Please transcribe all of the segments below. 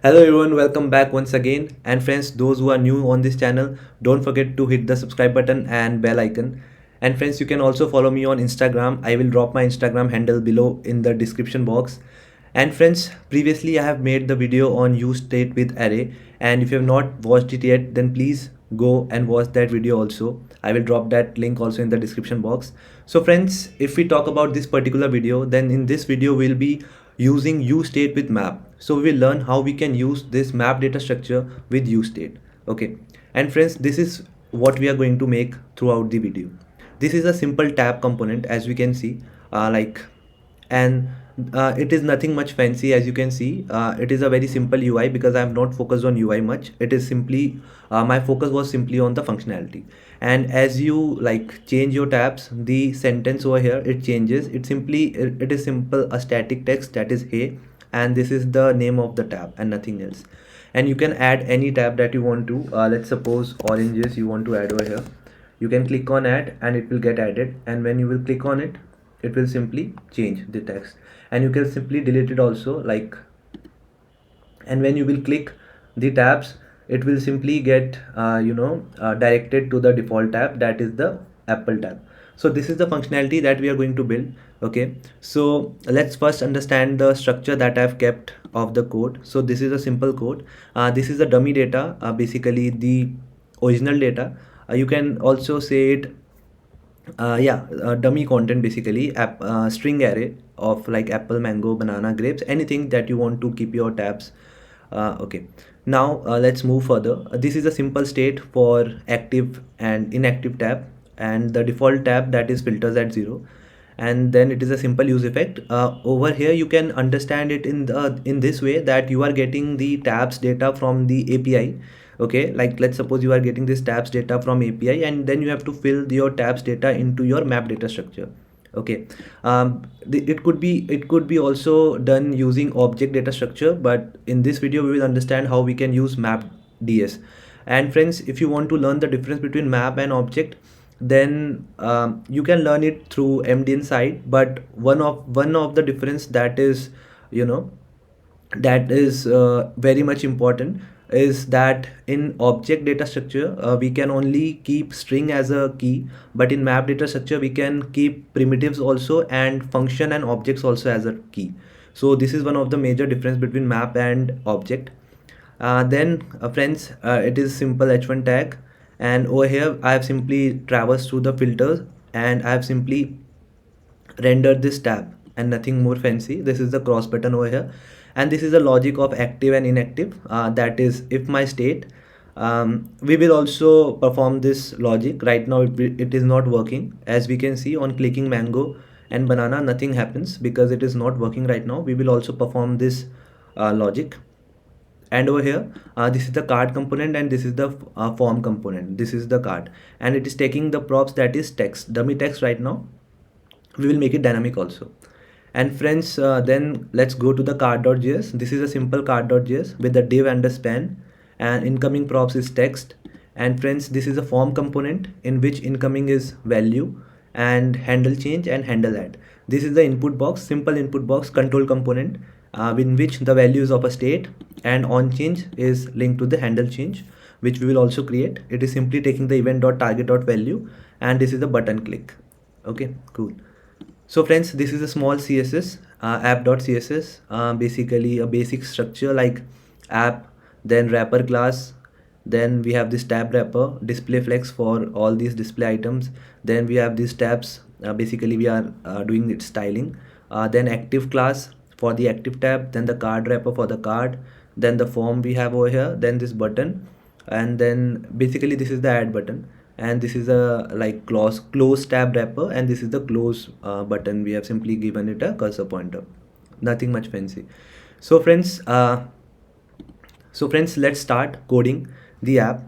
Hello everyone, welcome back once again. And friends, those who are new on this channel, don't forget to hit the subscribe button and bell icon. And friends, you can also follow me on Instagram. I will drop my Instagram handle below in the description box. And friends, previously I have made the video on useState with array. And if you have not watched it yet, then please go and watch that video also. I will drop that link also in the description box. So friends, if we talk about this particular video, then in this video we'll be using useState with map. So we will learn how we can use this map data structure with useState. Okay, and friends, this is what we are going to make throughout the video. This is a simple tab component, as we can see, and it is nothing much fancy. As you can see, it is a very simple UI because I am not focused on UI much. It is simply my focus was simply on the functionality. And as you change your tabs, the sentence over here, it changes. It is simple a static text that is hey, and this is the name of the tab and nothing else. And you can add any tab that you want to. Let's suppose oranges you want to add over here. You can click on add and it will get added, and when you will click on it, it will simply change the text, and you can simply delete it also, and when you will click the tabs, it will simply get directed to the default tab, that is the Apple tab. So this is the functionality that we are going to build. Okay, so let's first understand the structure that I've kept of the code. So this is a simple code. This is the dummy data, basically the original data. You can also say it dummy content, basically string array of like apple, mango, banana, grapes, anything that you want to keep your tabs. Okay, now let's move further. This is a simple state for active and inactive tab, and the default tab that is filters at 0, and then it is a simple use effect. Over here you can understand it in this way, that you are getting the tabs data from the API. Okay, like let's suppose you are getting this tabs data from API, and then you have to fill your tabs data into your map data structure. Okay, it could be also done using object data structure, but in this video we will understand how we can use map ds. And friends, if you want to learn the difference between map and object, then you can learn it through MD inside. But one of the difference that is, you know that is very much important, is that in object data structure we can only keep string as a key, but in map data structure we can keep primitives also, and function and objects also as a key. So this is one of the major difference between map and object. Then friends, it is simple h1 tag, and over here I have simply traversed through the filters, and I have simply render this tab, and nothing more fancy. This is the cross button over here, and this is the logic of active and inactive. That is, if my state, we will also perform this logic. Right now it is not working. As we can see, on clicking mango and banana, nothing happens because it is not working right now. We will also perform this logic. And over here, this is the card component, and this is the form component. This is the card, and it is taking the props, that is text, dummy text. Right now we will make it dynamic also. And friends, then let's go to the card.js. This is a simple card.js with the div and the span, and incoming props is text. And friends, this is a form component in which incoming is value, and handle change and handle add. This is the input box, simple input box control component, in which the value is of a state, and on change is linked to the handle change, which we will also create. It is simply taking the event.target.value, and this is the button click. Okay, cool. So friends, this is a small CSS, app.css, basically a basic structure like app, then wrapper class, then we have this tab wrapper, display flex for all these display items, then we have these tabs, basically we are doing its styling, then active class for the active tab, then the card wrapper for the card, then the form we have over here, then this button, and then basically this is the add button, and this is a close tab wrapper, and this is the close button. We have simply given it a cursor pointer, nothing much fancy. So friends, let's start coding the app.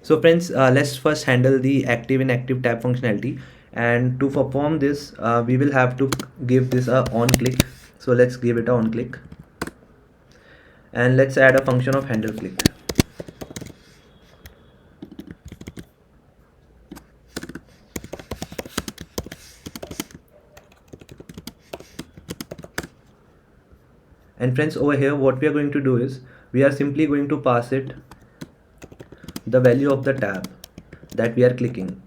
So friends, let's first handle the active and active tab functionality, and to perform this we will have to give this a on click. So let's give it a on click, and let's add a function of handle click. And friends, over here what we are going to do is we are simply going to pass it the value of the tab that we are clicking.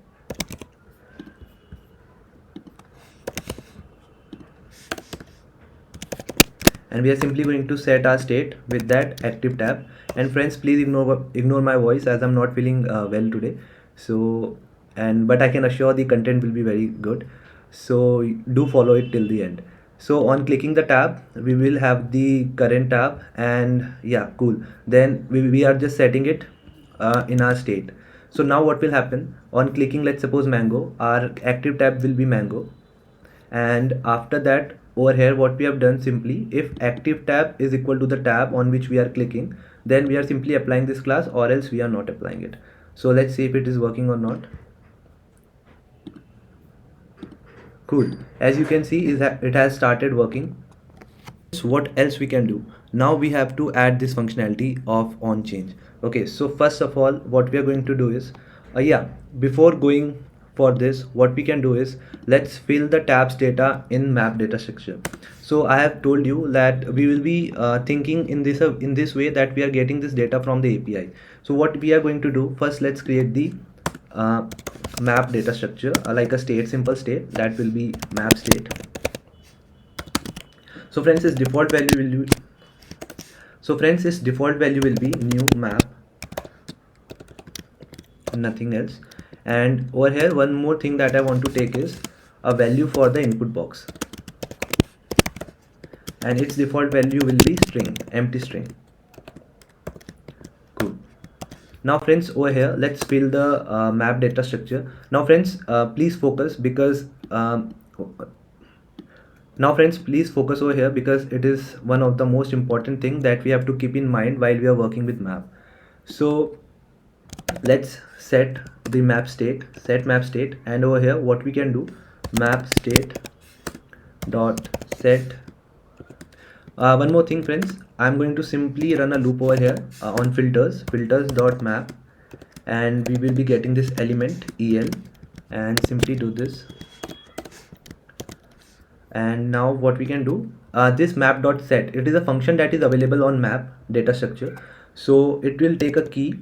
And we are simply going to set our state with that active tab. And friends, please ignore my voice as I'm not feeling well today. So but I can assure the content will be very good, so do follow it till the end. So on clicking the tab, we will have the current tab, and yeah, cool. Then we are just setting it in our state. So now what will happen on clicking, let's suppose mango, our active tab will be mango. And after that, over here what we have done, simply if active tab is equal to the tab on which we are clicking, then we are simply applying this class, or else we are not applying it. So let's see if it is working or not. Cool, as you can see is that it has started working. So what else we can do? Now we have to add this functionality of on change. Okay, so first of all what we are going to do is yeah, before going for this, what we can do is let's fill the tabs data in map data structure. So I have told you that we will be thinking in this way, that we are getting this data from the API. So what we are going to do, first let's create the map data structure, like a state, simple state, that will be map state. So friends, its default value will be new map, nothing else. And over here one more thing that I want to take is a value for the input box, and its default value will be string, empty string. Cool. Now friends, over here let's fill the map data structure. Now friends, please focus, because over here, because it is one of the most important thing that we have to keep in mind while we are working with map. So let's set the map state, and over here what we can do, map state dot set. One more thing friends, I'm going to simply run a loop over here on filters dot map, and we will be getting this element el, and simply do this. And now what we can do, this map.set, it is a function that is available on map data structure. So it will take a key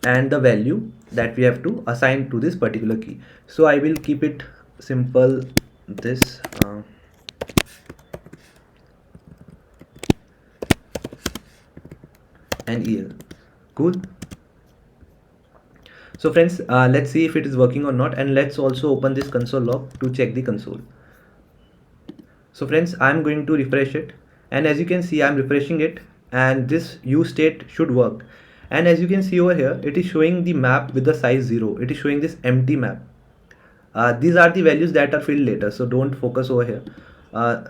and the value that we have to assign to this particular key. So I will keep it simple, this and el. Cool. So friends, let's see if it is working or not, and let's also open this console log to check the console. So friends, I'm going to refresh it, and as you can see I'm refreshing it, and this useState should work. And as you can see over here, it is showing the map with the size 0. It is showing this empty map. These are the values that are filled later, so don't focus over here.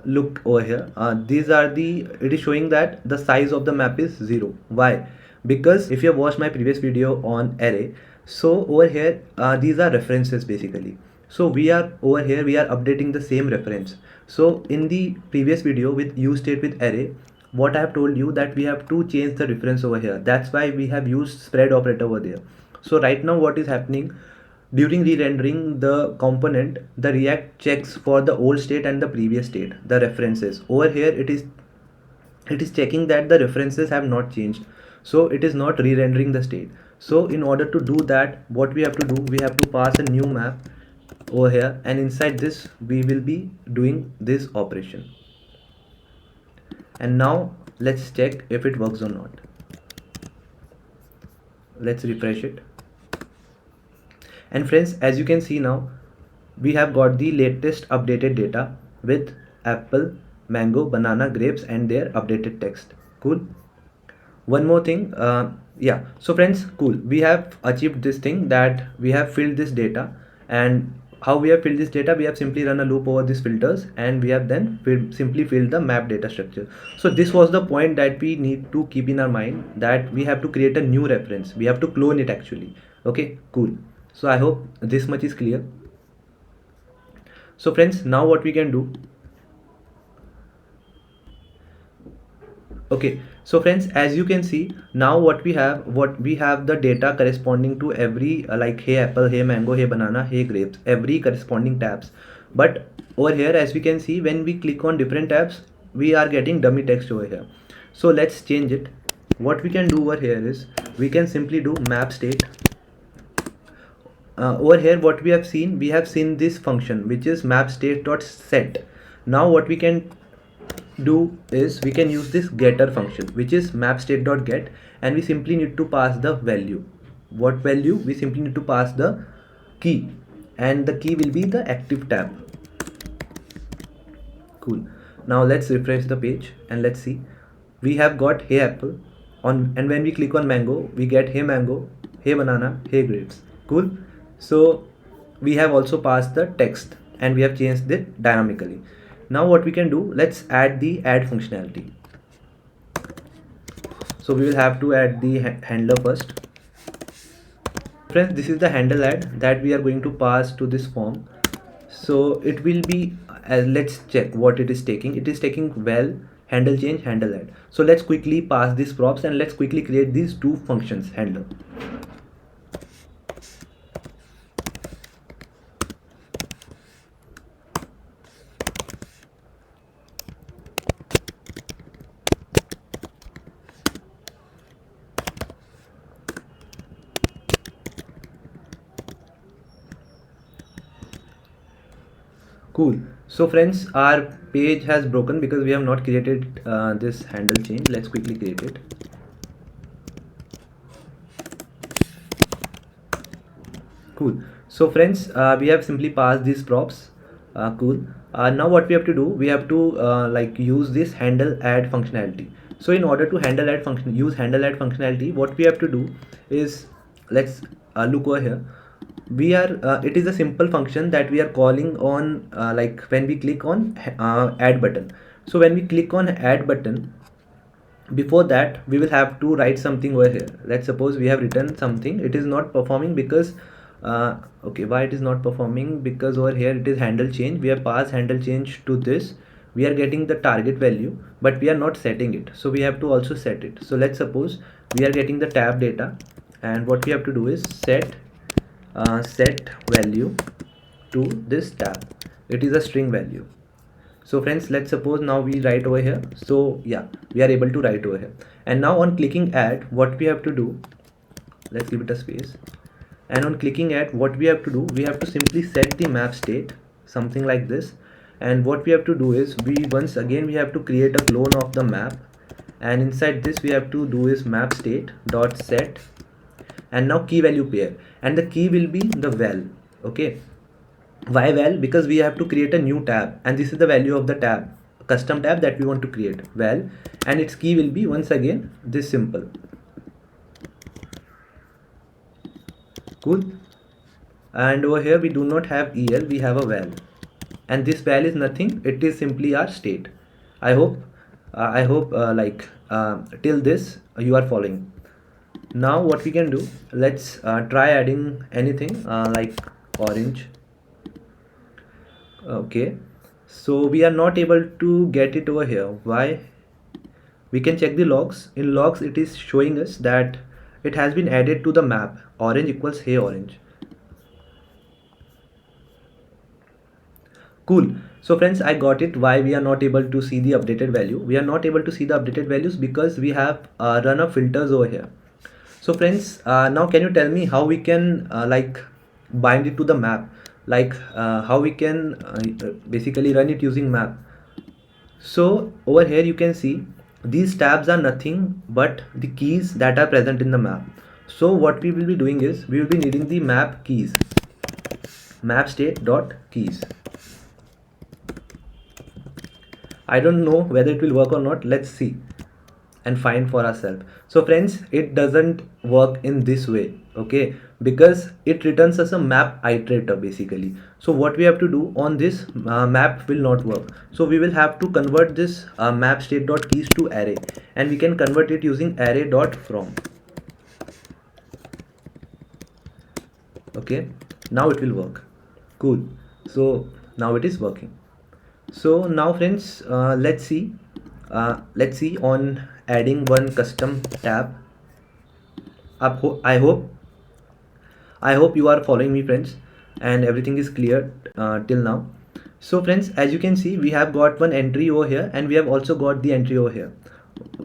Look over here, it is showing that the size of the map is 0. Why? Because if you have watched my previous video on array, so over here these are references basically. So we are over here, we are updating the same reference. So in the previous video with useState with array, what I have told you, that we have to change the reference over here. That's why we have used spread operator over there. So right now what is happening, during re-rendering the component, the React checks for the old state and the previous state, the references. Over here it is checking that the references have not changed, so it is not re-rendering the state. So in order to do that, what we have to do, we have to pass a new map over here, and inside this we will be doing this operation. And now let's check if it works or not. Let's refresh it. And friends, as you can see now, we have got the latest updated data with apple, mango, banana, grapes and their updated text. Cool. One more thing, yeah, so friends, cool, we have achieved this thing, that we have filled this data. And how we have filled this data, we have simply run a loop over these filters, and we have then simply filled the map data structure. So this was the point that we need to keep in our mind, that we have to create a new reference, we have to clone it actually. Okay, cool. So I hope this much is clear. So friends, now what we can do, okay, so friends, as you can see now, what we have the data corresponding to every like hey apple, hey mango, hey banana, hey grapes, every corresponding tabs. But over here, as we can see, when we click on different tabs, we are getting dummy text over here. So let's change it. What we can do over here is we can simply do map state. Over here what we have seen this function which is map state dot set. Now what we can do is we can use this getter function which is map state dot get, and we simply need to pass the value. What value? We simply need to pass the key, and the key will be the active tab. Cool. Now let's refresh the page and let's see. We have got hey apple on, and when we click on mango we get hey mango, hey banana, hey grapes. Cool. So we have also passed the text and we have changed it dynamically. Now what we can do, let's add the add functionality. So we will have to add the handler first. Friends, this is the handle add that we are going to pass to this form. So it will be let's check what it is taking. It is taking val, handle change, handle add. So let's quickly pass these props and let's quickly create these two functions handler. Cool. So friends, our page has broken because we have not created this handle change. Let's quickly create it. Cool. So friends, we have simply passed these props. Cool. Now what we have to do, we have to like use this handle add functionality. So in order to use handle add functionality, what we have to do is, let's look over here. We are it is a simple function that we are calling on like when we click on add button. So when we click on add button, before that we will have to write something over here. Let's suppose we have written something. It is not performing because okay, why it is not performing? Because over here it is handle change. We have passed handle change to this. We are getting the target value but we are not setting it, so we have to also set it. So let's suppose we are getting the tab data, and what we have to do is set value to this tab. It is a string value. So friends, let's suppose now we write over here. So yeah, we are able to write over here. And now on clicking add, what we have to do, let's give it a space. And on clicking add, what we have to do, we have to simply set the map state, something like this. And what we have to do is once again we have to create a clone of the map, and inside this we have to do is map state dot set, and now key value pair, and the key will be the val. Okay, why val? Because we have to create a new tab, and this is the value of the tab, custom tab that we want to create, val, and its key will be once again this simple. Cool. And over here we do not have el, we have a val, and this val is nothing, it is simply our state. I hope till this you are following. Now what we can do, let's try adding anything like orange. Okay, so we are not able to get it over here. Why? We can check the logs. In logs it is showing us that it has been added to the map, orange equals hey orange. Cool. So friends, I got it why we are not able to see the updated value. We are not able to see the updated values because we have run a filters over here. So friends, now can you tell me how we can like bind it to the map, like how we can basically run it using map. So over here you can see these tabs are nothing but the keys that are present in the map. So what we will be doing is we will be needing the map keys, map state dot keys. I don't know whether it will work or not. Let's see and find for ourselves. So friends, it doesn't work in this way, okay, because it returns us a map iterator basically. So what we have to do on this map will not work. So we will have to convert this map state dot keys to array, and we can convert it using array dot from. Okay, now it will work. Cool. So now it is working. So now friends, let's see on adding one custom tab. I hope you are following me friends, and everything is clear till now. So friends, as you can see, we have got one entry over here and we have also got the entry over here.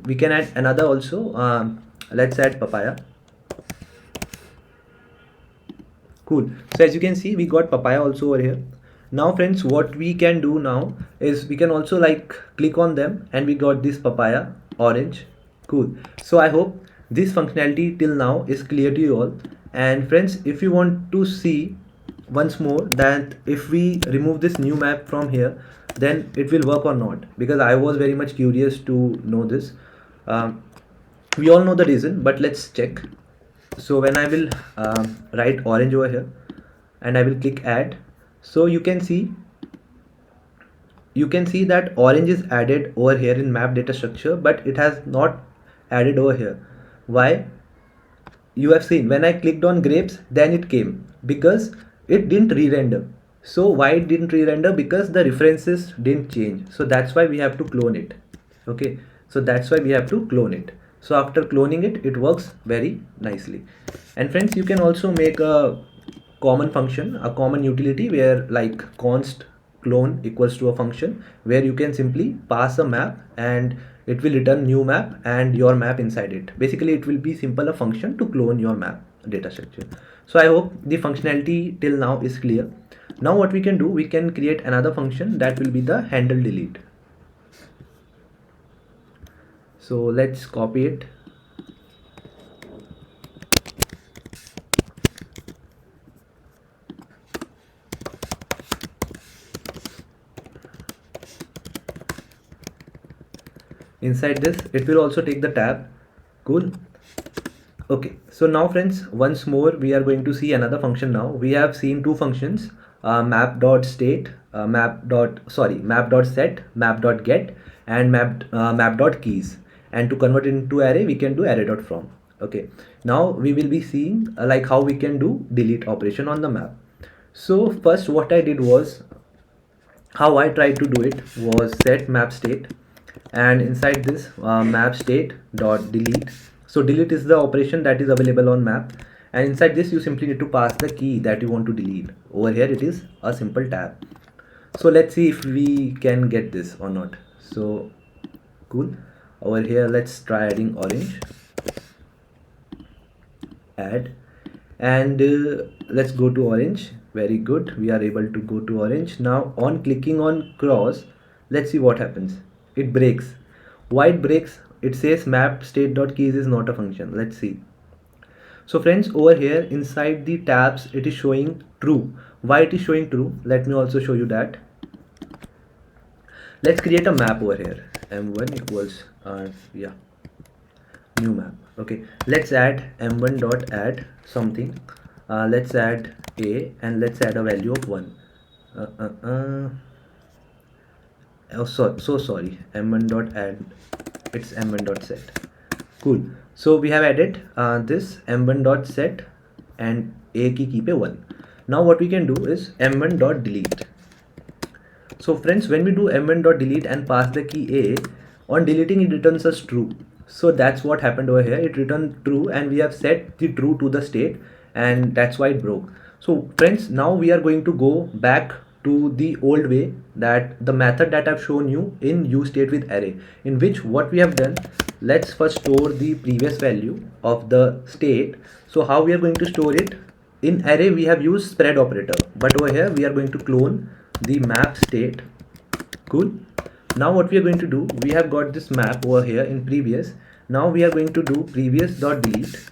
we can add another also. Let's add papaya. Cool. So as you can see, we got papaya also over here. Now friends, what we can do now is we can also like click on them, and we got this papaya orange. Cool. So I hope this functionality till now is clear to you all. And friends, if you want to see once more that if we remove this new map from here, then it will work or not, because I was very much curious to know this. We all know the reason, but let's check. So when I will write orange over here, and I will click add, so you can see that orange is added over here in map data structure, but it has not added over here. Why? You have seen when I clicked on grapes, then it came, because it didn't re-render. So why it didn't re-render? Because the references didn't change. So that's why we have to clone it. Okay, so that's why we have to clone it. So after cloning it, it works very nicely. And friends, you can also make a common function, a common utility, where like const clone equals to a function where you can simply pass a map, and it will return new map and your map inside it. Basically it will be simple a function to clone your map data structure. So I hope the functionality till now is clear. Now what we can do, we can create another function that will be the handle delete. So let's copy it. Inside this, it will also take the tab. Cool. Okay, so now friends, once more we are going to see another function. Now we have seen two functions, map.state, map.set, map.get, and map.keys. And to convert it into array, we can do array.from. Okay, now we will be seeing like how we can do delete operation on the map. So first what I did was, how I tried to do it was set map state, and inside this map state dot delete. So delete is the operation that is available on map, and inside this you simply need to pass the key that you want to delete. Over here it is a simple tab. So let's see if we can get this or not. So cool. Over here let's try adding orange, add, and let's go to orange. Very good, we are able to go to orange. Now on clicking on cross, let's see what happens. It breaks. Why it breaks? It says map state.keys is not a function. Let's see. So friends, over here inside the tabs it is showing true. Why it is showing true? Let me also show you that. Let's create a map over here. m1 equals new map. Okay, let's add m1 dot add something. Let's add a, and let's add a value of 1. Oh, so sorry, m1 dot add, it's m1 dot set. Cool. So we have added this m1 dot set and a key keep a 1. Now what we can do is m1 dot delete. So friends, when we do m1 dot delete and pass the key a, on deleting it returns us true. So that's what happened over here. It returned true, and we have set the true to the state, and that's why it broke. So friends, now we are going to go back to the old way, that the method that I've shown you in useState with array, in which what we have done, let's first store the previous value of the state. So how we are going to store it? In array we have used spread operator, but over here we are going to clone the map state. Cool. Now what we are going to do, we have got this map over here in previous. Now we are going to do previous dot delete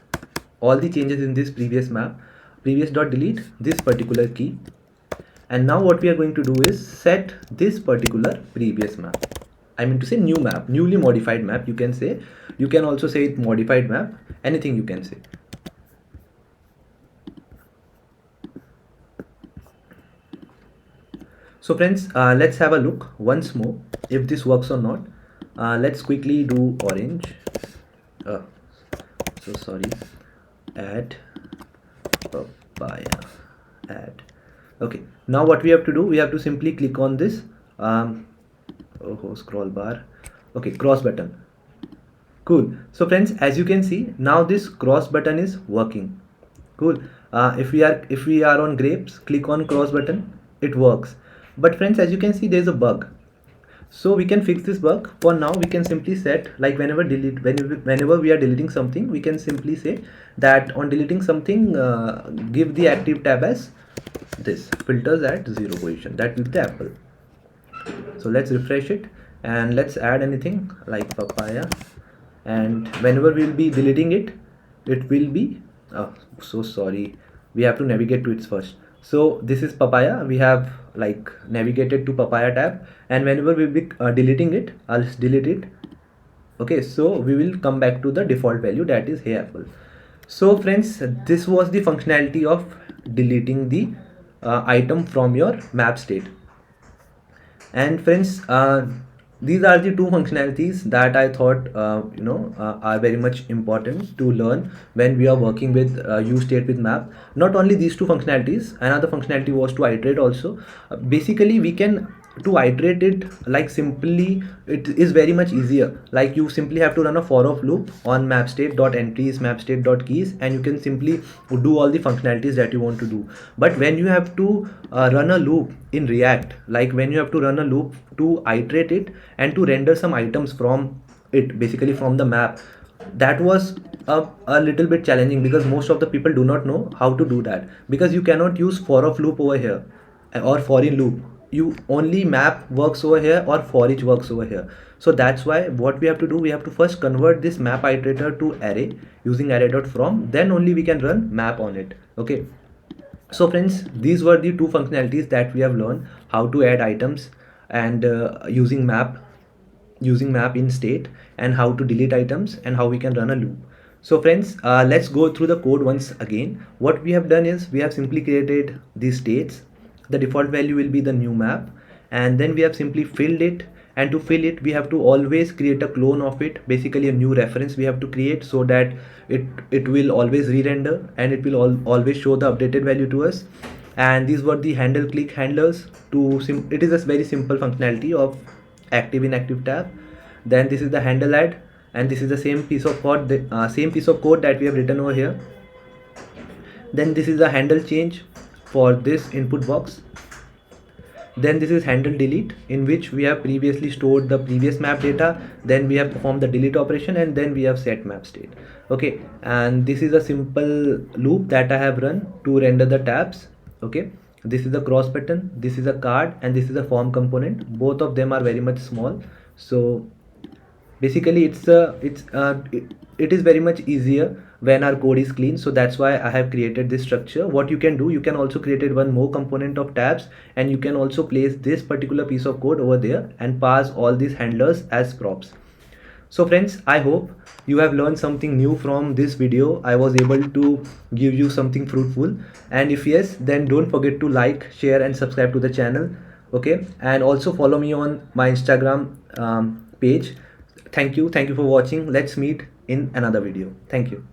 all the changes in this previous map, previous dot delete this particular key, and now what we are going to do is set this particular previous map. I mean to say new map, newly modified map you can say. You can also say it modified map, anything you can say. So friends, let's have a look once more if this works or not. Let's quickly do orange. So sorry, add papaya, add. Okay, now what we have to do, we have to simply click on this scroll bar. Okay, cross button. Cool. So friends, as you can see, now this cross button is working. Cool. If we are on grapes, click on cross button, it works. But friends, as you can see, there's a bug. So we can fix this bug. For now, we can simply set, like whenever we are deleting something, we can simply say that on deleting something, give the active tab as this, filters at 0 position. That will be the apple. So let's refresh it and let's add anything like papaya, and whenever we'll be deleting it, it will be, oh, so sorry, we have to navigate to it first. So this is papaya, we have like navigated to papaya tab, and whenever we'll be deleting it, I'll just delete it. Okay, so we will come back to the default value, that is hey apple. So friends, this was the functionality of deleting the item from your map state. And friends, these are the two functionalities that I thought are very much important to learn when we are working with useState with map. Not only these two functionalities, another functionality was to iterate also. Basically we can to iterate it, like simply it is very much easier. Like you simply have to run a for of loop on mapstate.entries, mapstate.keys, and you can simply do all the functionalities that you want to do. But when you have to run a loop in React, like when you have to run a loop to iterate it and to render some items from it, basically from the map, that was a little bit challenging, because most of the people do not know how to do that, because you cannot use for of loop over here or for in loop. You only map works over here or for each works over here. So that's why what we have to do, we have to first convert this map iterator to array using array.from, then only we can run map on it. Okay, so friends, these were the two functionalities that we have learned: how to add items and using map in state, and how to delete items, and how we can run a loop. So friends, let's go through the code once again. What we have done is we have simply created these states. The default value will be the new map, and then we have simply filled it. And to fill it, we have to always create a clone of it, basically a new reference we have to create, so that it will always re-render and it will always show the updated value to us. And these were the handle click handlers it is a very simple functionality of active inactive tab. Then this is the handle add, and this is the same piece of code that we have written over here. Then this is the handle change for this input box. Then this is handle delete, in which we have previously stored the previous map data, then we have performed the delete operation, and then we have set map state. Okay, and this is a simple loop that I have run to render the tabs. Okay, this is the cross button, this is a card, and this is a form component. Both of them are very much small. So basically it is very much easier when our code is clean. So that's why I have created this structure. What you can do, you can also create one more component of tabs, and you can also place this particular piece of code over there and pass all these handlers as props. So friends, I hope you have learned something new from this video. I was able to give you something fruitful, and if yes, then don't forget to like, share, and subscribe to the channel. Okay, and also follow me on my Instagram page. Thank you for watching. Let's meet in another video. Thank you.